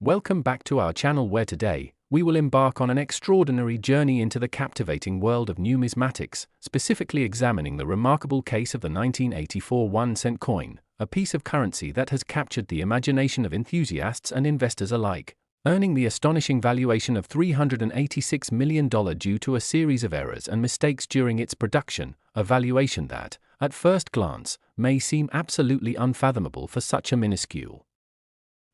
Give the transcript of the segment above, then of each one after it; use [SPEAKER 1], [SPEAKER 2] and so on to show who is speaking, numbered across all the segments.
[SPEAKER 1] Welcome back to our channel where today, we will embark on an extraordinary journey into the captivating world of numismatics, specifically examining the remarkable case of the 1984 1-cent coin, a piece of currency that has captured the imagination of enthusiasts and investors alike, earning the astonishing valuation of $386 million due to a series of errors and mistakes during its production, a valuation that, at first glance, may seem absolutely unfathomable for such a minuscule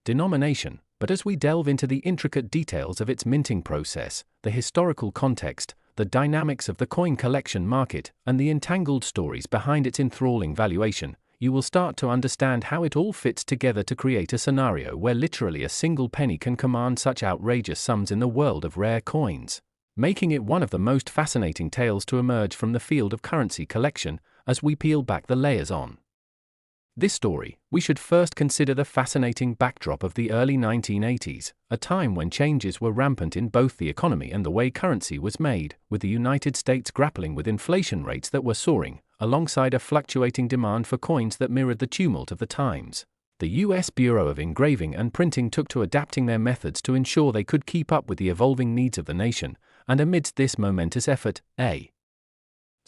[SPEAKER 1] denomination. But as we delve into the intricate details of its minting process, the historical context, the dynamics of the coin collection market, and the entangled stories behind its enthralling valuation, you will start to understand how it all fits together to create a scenario where literally a single penny can command such outrageous sums in the world of rare coins, making it one of the most fascinating tales to emerge from the field of currency collection. As we peel back the layers on this story, we should first consider the fascinating backdrop of the early 1980s, a time when changes were rampant in both the economy and the way currency was made, with the United States grappling with inflation rates that were soaring, alongside a fluctuating demand for coins that mirrored the tumult of the times. The U.S. Bureau of Engraving and Printing took to adapting their methods to ensure they could keep up with the evolving needs of the nation, and amidst this momentous effort, a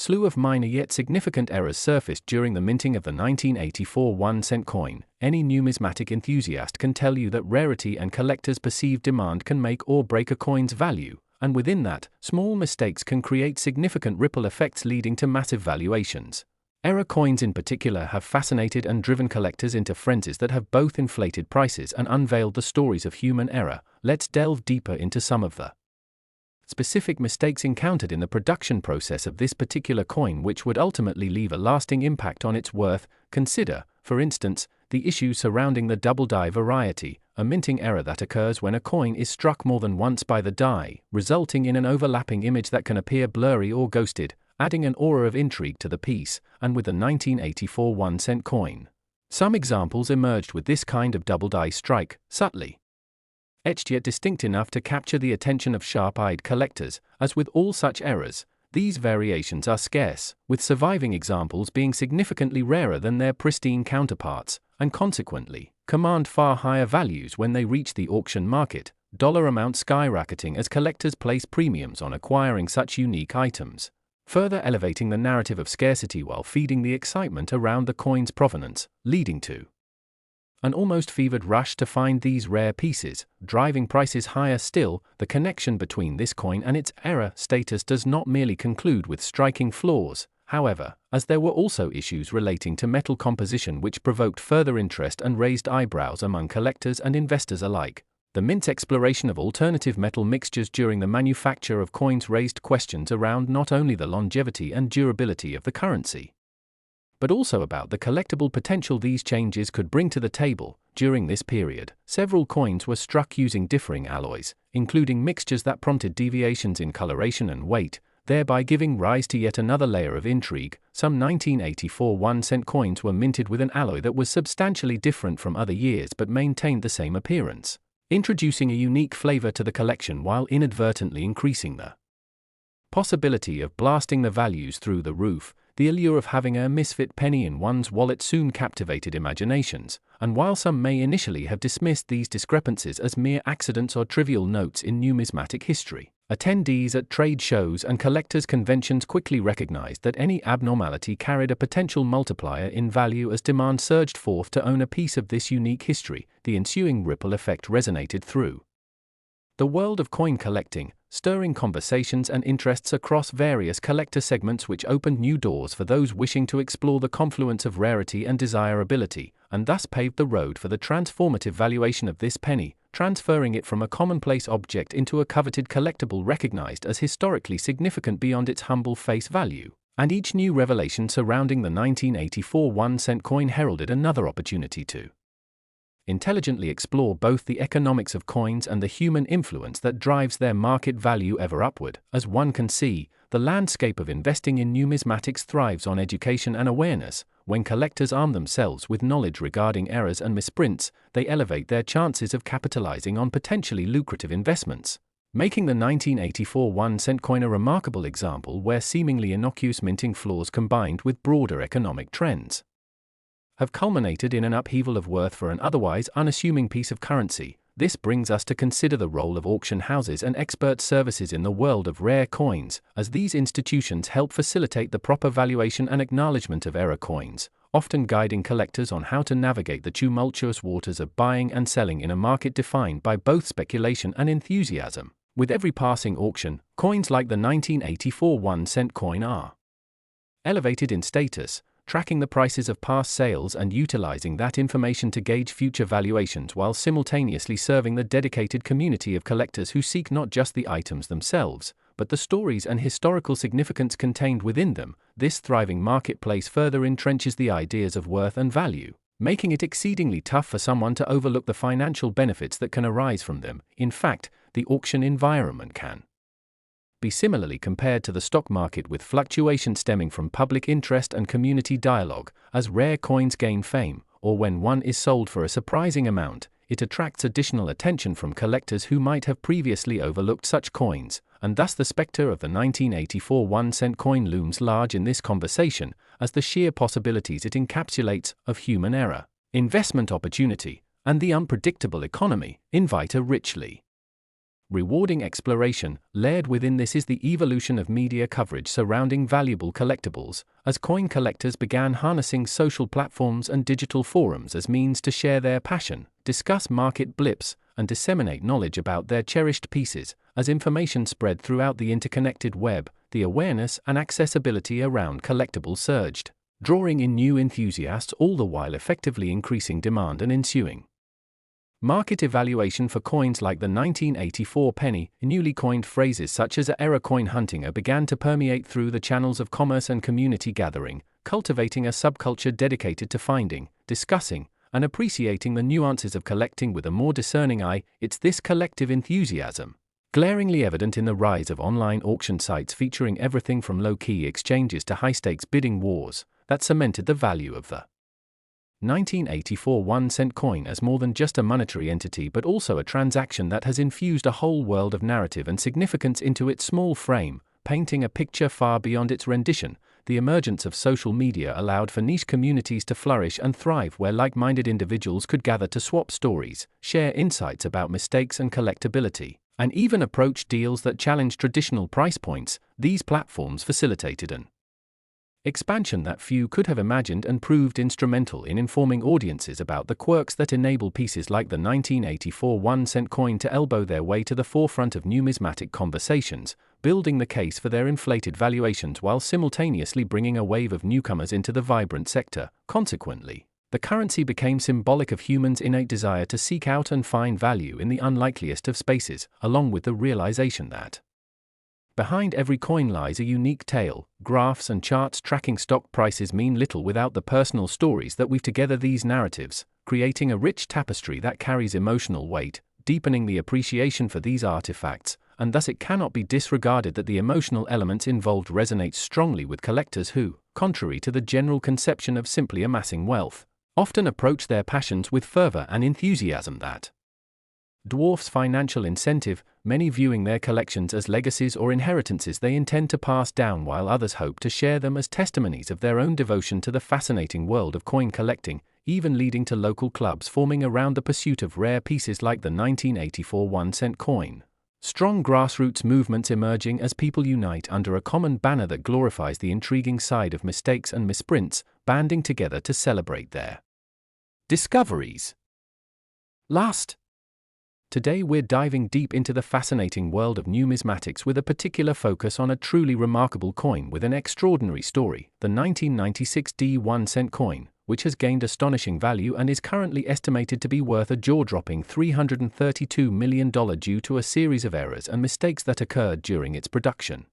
[SPEAKER 1] slew of minor yet significant errors surfaced during the minting of the 1984 1-cent coin. Any numismatic enthusiast can tell you that rarity and collectors' perceived demand can make or break a coin's value, and within that, small mistakes can create significant ripple effects leading to massive valuations. Error coins in particular have fascinated and driven collectors into frenzies that have both inflated prices and unveiled the stories of human error. Let's delve deeper into some of the specific mistakes encountered in the production process of this particular coin, which would ultimately leave a lasting impact on its worth. Consider, for instance, the issue surrounding the double die variety, a minting error that occurs when a coin is struck more than once by the die, resulting in an overlapping image that can appear blurry or ghosted, adding an aura of intrigue to the piece. And with the 1984 1-cent coin, some examples emerged with this kind of double die strike, subtly etched yet distinct enough to capture the attention of sharp-eyed collectors. As with all such errors, these variations are scarce, with surviving examples being significantly rarer than their pristine counterparts, and consequently, command far higher values when they reach the auction market, dollar amount skyrocketing as collectors place premiums on acquiring such unique items, further elevating the narrative of scarcity while feeding the excitement around the coin's provenance, leading to an almost fevered rush to find these rare pieces, driving prices higher still. The connection between this coin and its error status does not merely conclude with striking flaws, however, as there were also issues relating to metal composition which provoked further interest and raised eyebrows among collectors and investors alike. The mint's exploration of alternative metal mixtures during the manufacture of coins raised questions around not only the longevity and durability of the currency, but also about the collectible potential these changes could bring to the table. During this period, several coins were struck using differing alloys, including mixtures that prompted deviations in coloration and weight, thereby giving rise to yet another layer of intrigue. Some 1984 1-cent coins were minted with an alloy that was substantially different from other years but maintained the same appearance, introducing a unique flavor to the collection while inadvertently increasing the possibility of blasting the values through the roof. The allure of having a misfit penny in one's wallet soon captivated imaginations, and while some may initially have dismissed these discrepancies as mere accidents or trivial notes in numismatic history, attendees at trade shows and collectors' conventions quickly recognized that any abnormality carried a potential multiplier in value. As demand surged forth to own a piece of this unique history, the ensuing ripple effect resonated through the world of coin collecting, stirring conversations and interests across various collector segments, which opened new doors for those wishing to explore the confluence of rarity and desirability, and thus paved the road for the transformative valuation of this penny, transferring it from a commonplace object into a coveted collectible recognized as historically significant beyond its humble face value. And each new revelation surrounding the 1984 1-cent coin heralded another opportunity to intelligently explore both the economics of coins and the human influence that drives their market value ever upward. As one can see, the landscape of investing in numismatics thrives on education and awareness. When collectors arm themselves with knowledge regarding errors and misprints, they elevate their chances of capitalizing on potentially lucrative investments, making the 1984 1-cent coin a remarkable example where seemingly innocuous minting flaws combined with broader economic trends have culminated in an upheaval of worth for an otherwise unassuming piece of currency. This brings us to consider the role of auction houses and expert services in the world of rare coins, as these institutions help facilitate the proper valuation and acknowledgement of error coins, often guiding collectors on how to navigate the tumultuous waters of buying and selling in a market defined by both speculation and enthusiasm. With every passing auction, coins like the 1984 1-cent coin are elevated in status, tracking the prices of past sales and utilizing that information to gauge future valuations while simultaneously serving the dedicated community of collectors who seek not just the items themselves, but the stories and historical significance contained within them. This thriving marketplace further entrenches the ideas of worth and value, making it exceedingly tough for someone to overlook the financial benefits that can arise from them. In fact, the auction environment can be similarly compared to the stock market, with fluctuation stemming from public interest and community dialogue. As rare coins gain fame, or when one is sold for a surprising amount, it attracts additional attention from collectors who might have previously overlooked such coins, and thus the specter of the 1984 1-cent coin looms large in this conversation, as the sheer possibilities it encapsulates of human error, investment opportunity, and the unpredictable economy invite a richly rewarding exploration. Layered within this is the evolution of media coverage surrounding valuable collectibles, as coin collectors began harnessing social platforms and digital forums as means to share their passion, discuss market blips, and disseminate knowledge about their cherished pieces. As information spread throughout the interconnected web, the awareness and accessibility around collectibles surged, drawing in new enthusiasts, all the while effectively increasing demand and ensuing market evaluation for coins like the 1984 penny. Newly coined phrases such as error coin hunting began to permeate through the channels of commerce and community gathering, cultivating a subculture dedicated to finding, discussing, and appreciating the nuances of collecting with a more discerning eye. It's this collective enthusiasm, glaringly evident in the rise of online auction sites featuring everything from low-key exchanges to high-stakes bidding wars, that cemented the value of the 1984 1-cent coin as more than just a monetary entity, but also a transaction that has infused a whole world of narrative and significance into its small frame, painting a picture far beyond its rendition. The emergence of social media allowed for niche communities to flourish and thrive, where like-minded individuals could gather to swap stories, share insights about mistakes and collectability, and even approach deals that challenged traditional price points. These platforms facilitated an expansion that few could have imagined and proved instrumental in informing audiences about the quirks that enable pieces like the 1984 1-cent coin to elbow their way to the forefront of numismatic conversations, building the case for their inflated valuations while simultaneously bringing a wave of newcomers into the vibrant sector. Consequently, the currency became symbolic of humans' innate desire to seek out and find value in the unlikeliest of spaces, along with the realization that behind every coin lies a unique tale. Graphs and charts tracking stock prices mean little without the personal stories that weave together these narratives, creating a rich tapestry that carries emotional weight, deepening the appreciation for these artifacts, and thus it cannot be disregarded that the emotional elements involved resonate strongly with collectors who, contrary to the general conception of simply amassing wealth, often approach their passions with fervor and enthusiasm that dwarfs financial incentive, many viewing their collections as legacies or inheritances they intend to pass down, while others hope to share them as testimonies of their own devotion to the fascinating world of coin collecting, even leading to local clubs forming around the pursuit of rare pieces like the 1984 1-cent coin. Strong grassroots movements emerging as people unite under a common banner that glorifies the intriguing side of mistakes and misprints, banding together to celebrate their discoveries. Today we're diving deep into the fascinating world of numismatics with a particular focus on a truly remarkable coin with an extraordinary story, the 1996 1-cent coin, which has gained astonishing value and is currently estimated to be worth a jaw-dropping $332 million due to a series of errors and mistakes that occurred during its production.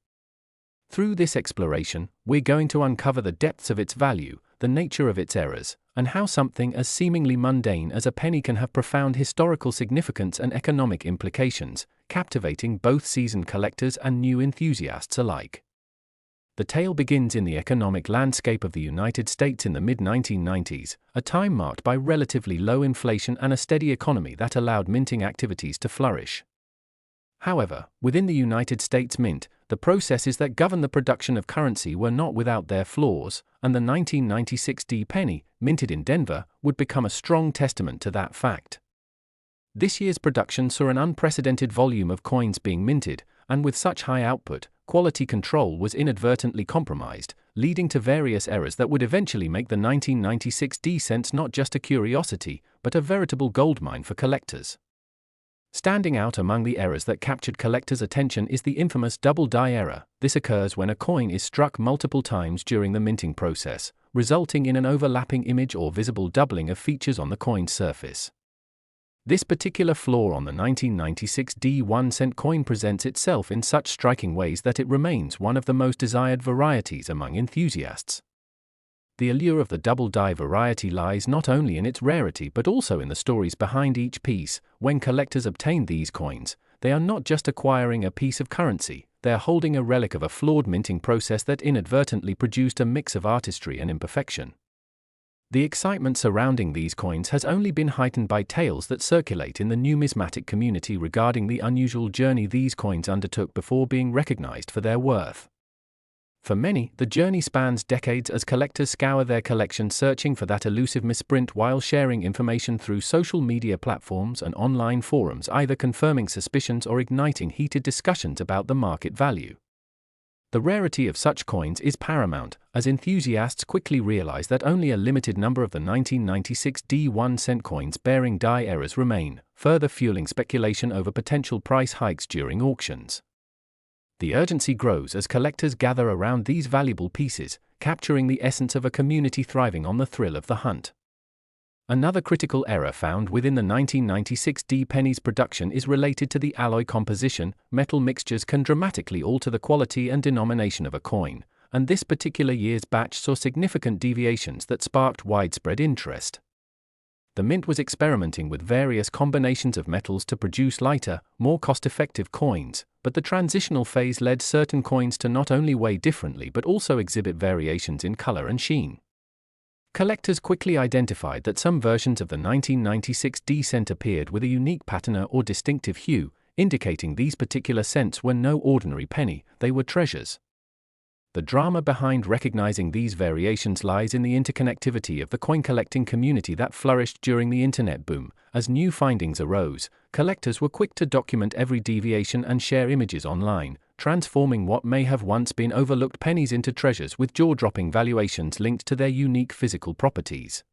[SPEAKER 1] Through this exploration, we're going to uncover the depths of its value, the nature of its errors, and how something as seemingly mundane as a penny can have profound historical significance and economic implications, captivating both seasoned collectors and new enthusiasts alike. The tale begins in the economic landscape of the United States in the mid-1990s, a time marked by relatively low inflation and a steady economy that allowed minting activities to flourish. However, within the United States Mint, the processes that govern the production of currency were not without their flaws, and the 1996 penny, minted in Denver, would become a strong testament to that fact. This year's production saw an unprecedented volume of coins being minted, and with such high output, quality control was inadvertently compromised, leading to various errors that would eventually make the 1996 D cents not just a curiosity, but a veritable goldmine for collectors. Standing out among the errors that captured collectors' attention is the infamous double die error. This occurs when a coin is struck multiple times during the minting process, resulting in an overlapping image or visible doubling of features on the coin's surface. This particular flaw on the 1996 D1 cent coin presents itself in such striking ways that it remains one of the most desired varieties among enthusiasts. The allure of the double die variety lies not only in its rarity but also in the stories behind each piece. When collectors obtain these coins, they are not just acquiring a piece of currency, they are holding a relic of a flawed minting process that inadvertently produced a mix of artistry and imperfection. The excitement surrounding these coins has only been heightened by tales that circulate in the numismatic community regarding the unusual journey these coins undertook before being recognized for their worth. For many, the journey spans decades as collectors scour their collection searching for that elusive misprint while sharing information through social media platforms and online forums, either confirming suspicions or igniting heated discussions about the market value. The rarity of such coins is paramount, as enthusiasts quickly realize that only a limited number of the 1996 D1 cent coins bearing die errors remain, further fueling speculation over potential price hikes during auctions. The urgency grows as collectors gather around these valuable pieces, capturing the essence of a community thriving on the thrill of the hunt. Another critical error found within the 1996 D pennies production is related to the alloy composition. Metal mixtures can dramatically alter the quality and denomination of a coin, and this particular year's batch saw significant deviations that sparked widespread interest. The mint was experimenting with various combinations of metals to produce lighter, more cost-effective coins, but the transitional phase led certain coins to not only weigh differently but also exhibit variations in color and sheen. Collectors quickly identified that some versions of the 1996 D cent appeared with a unique patina or distinctive hue, indicating these particular cents were no ordinary penny, they were treasures. The drama behind recognizing these variations lies in the interconnectivity of the coin-collecting community that flourished during the internet boom. As new findings arose, collectors were quick to document every deviation and share images online, transforming what may have once been overlooked pennies into treasures with jaw-dropping valuations linked to their unique physical properties.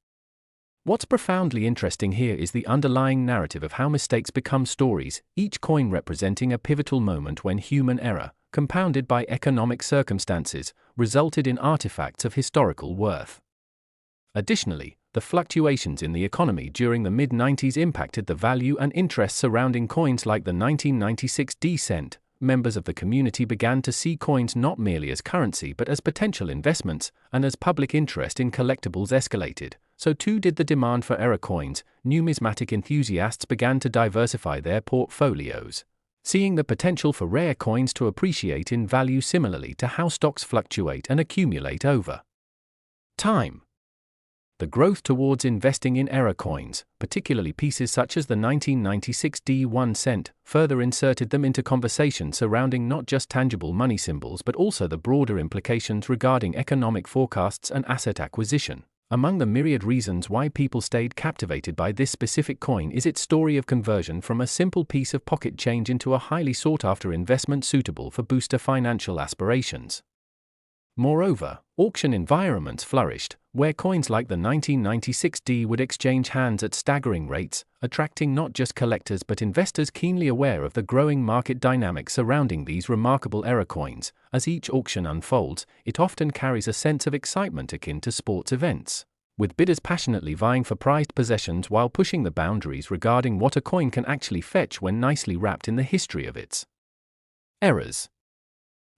[SPEAKER 1] What's profoundly interesting here is the underlying narrative of how mistakes become stories, each coin representing a pivotal moment when human error, compounded by economic circumstances, resulted in artifacts of historical worth. Additionally, the fluctuations in the economy during the mid-90s impacted the value and interest surrounding coins like the 1996 D cent. Members of the community began to see coins not merely as currency but as potential investments, and as public interest in collectibles escalated, so too did the demand for error coins. Numismatic enthusiasts began to diversify their portfolios, seeing the potential for rare coins to appreciate in value similarly to how stocks fluctuate and accumulate over time. The growth towards investing in error coins, particularly pieces such as the 1996 D1 cent, further inserted them into conversation surrounding not just tangible money symbols but also the broader implications regarding economic forecasts and asset acquisition. Among the myriad reasons why people stayed captivated by this specific coin is its story of conversion from a simple piece of pocket change into a highly sought-after investment suitable for booster financial aspirations. Moreover, auction environments flourished, where coins like the 1996 D would exchange hands at staggering rates, attracting not just collectors but investors keenly aware of the growing market dynamics surrounding these remarkable error coins. As each auction unfolds, it often carries a sense of excitement akin to sports events, with bidders passionately vying for prized possessions while pushing the boundaries regarding what a coin can actually fetch when nicely wrapped in the history of its errors.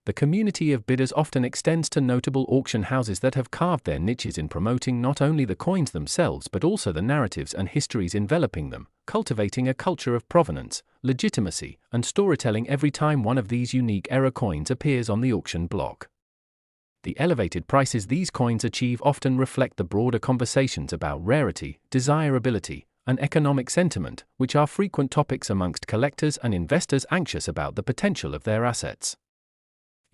[SPEAKER 1] The community of bidders often extends to notable auction houses that have carved their niches in promoting not only the coins themselves but also the narratives and histories enveloping them, cultivating a culture of provenance, legitimacy, and storytelling every time one of these unique error coins appears on the auction block. The elevated prices these coins achieve often reflect the broader conversations about rarity, desirability, and economic sentiment, which are frequent topics amongst collectors and investors anxious about the potential of their assets.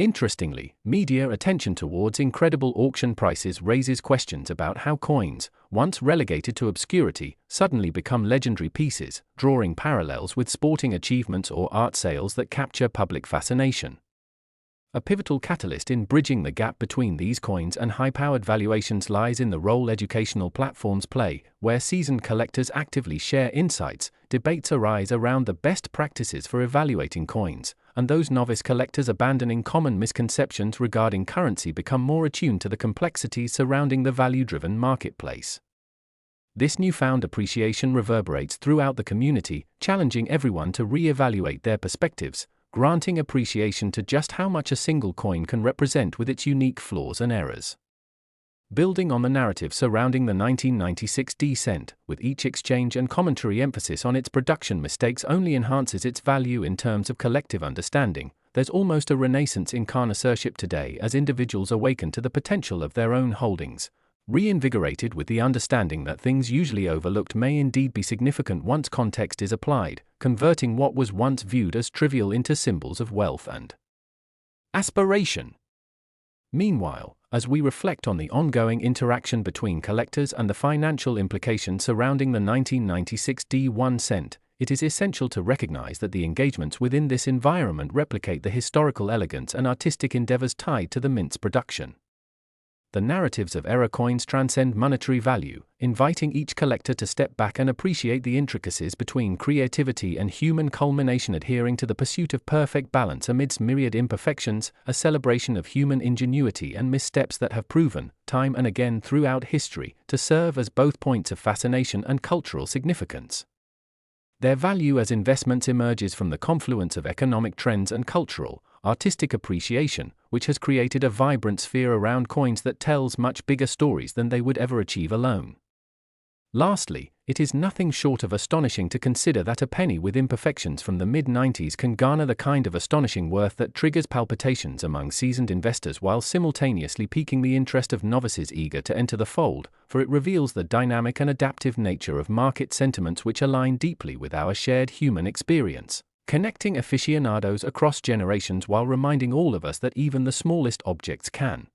[SPEAKER 1] Interestingly, media attention towards incredible auction prices raises questions about how coins, once relegated to obscurity, suddenly become legendary pieces, drawing parallels with sporting achievements or art sales that capture public fascination. A pivotal catalyst in bridging the gap between these coins and high-powered valuations lies in the role educational platforms play, where seasoned collectors actively share insights. Debates arise around the best practices for evaluating coins, and those novice collectors abandoning common misconceptions regarding currency become more attuned to the complexities surrounding the value-driven marketplace. This newfound appreciation reverberates throughout the community, challenging everyone to re-evaluate their perspectives, granting appreciation to just how much a single coin can represent with its unique flaws and errors. Building on the narrative surrounding the 1996 D-cent, with each exchange and commentary emphasis on its production mistakes only enhances its value in terms of collective understanding, there's almost a renaissance in connoisseurship today as individuals awaken to the potential of their own holdings, reinvigorated with the understanding that things usually overlooked may indeed be significant once context is applied, converting what was once viewed as trivial into symbols of wealth and aspiration. Meanwhile, as we reflect on the ongoing interaction between collectors and the financial implications surrounding the 1996 D1 cent, it is essential to recognize that the engagements within this environment replicate the historical elegance and artistic endeavors tied to the mint's production. The narratives of era coins transcend monetary value, inviting each collector to step back and appreciate the intricacies between creativity and human culmination, adhering to the pursuit of perfect balance amidst myriad imperfections, a celebration of human ingenuity and missteps that have proven, time and again throughout history, to serve as both points of fascination and cultural significance. Their value as investments emerges from the confluence of economic trends and cultural, artistic appreciation, which has created a vibrant sphere around coins that tells much bigger stories than they would ever achieve alone. Lastly, it is nothing short of astonishing to consider that a penny with imperfections from the mid-90s can garner the kind of astonishing worth that triggers palpitations among seasoned investors while simultaneously piquing the interest of novices eager to enter the fold, for it reveals the dynamic and adaptive nature of market sentiments which align deeply with our shared human experience, connecting aficionados across generations while reminding all of us that even the smallest objects can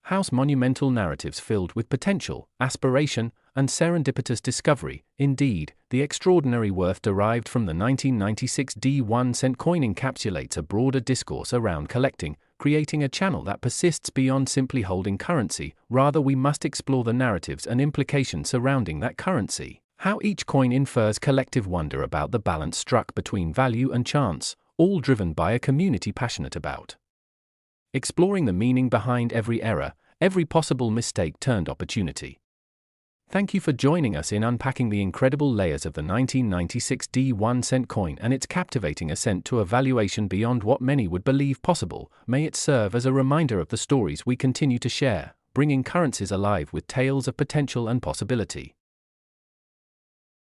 [SPEAKER 1] house monumental narratives filled with potential, aspiration, and serendipitous discovery. Indeed, the extraordinary worth derived from the 1996 D1 cent coin encapsulates a broader discourse around collecting, creating a channel that persists beyond simply holding currency. Rather, we must explore the narratives and implications surrounding that currency, how each coin infers collective wonder about the balance struck between value and chance, all driven by a community passionate about exploring the meaning behind every error, every possible mistake turned opportunity. Thank you for joining us in unpacking the incredible layers of the 1996 D1 cent coin and its captivating ascent to a valuation beyond what many would believe possible. May it serve as a reminder of the stories we continue to share, bringing currencies alive with tales of potential and possibility.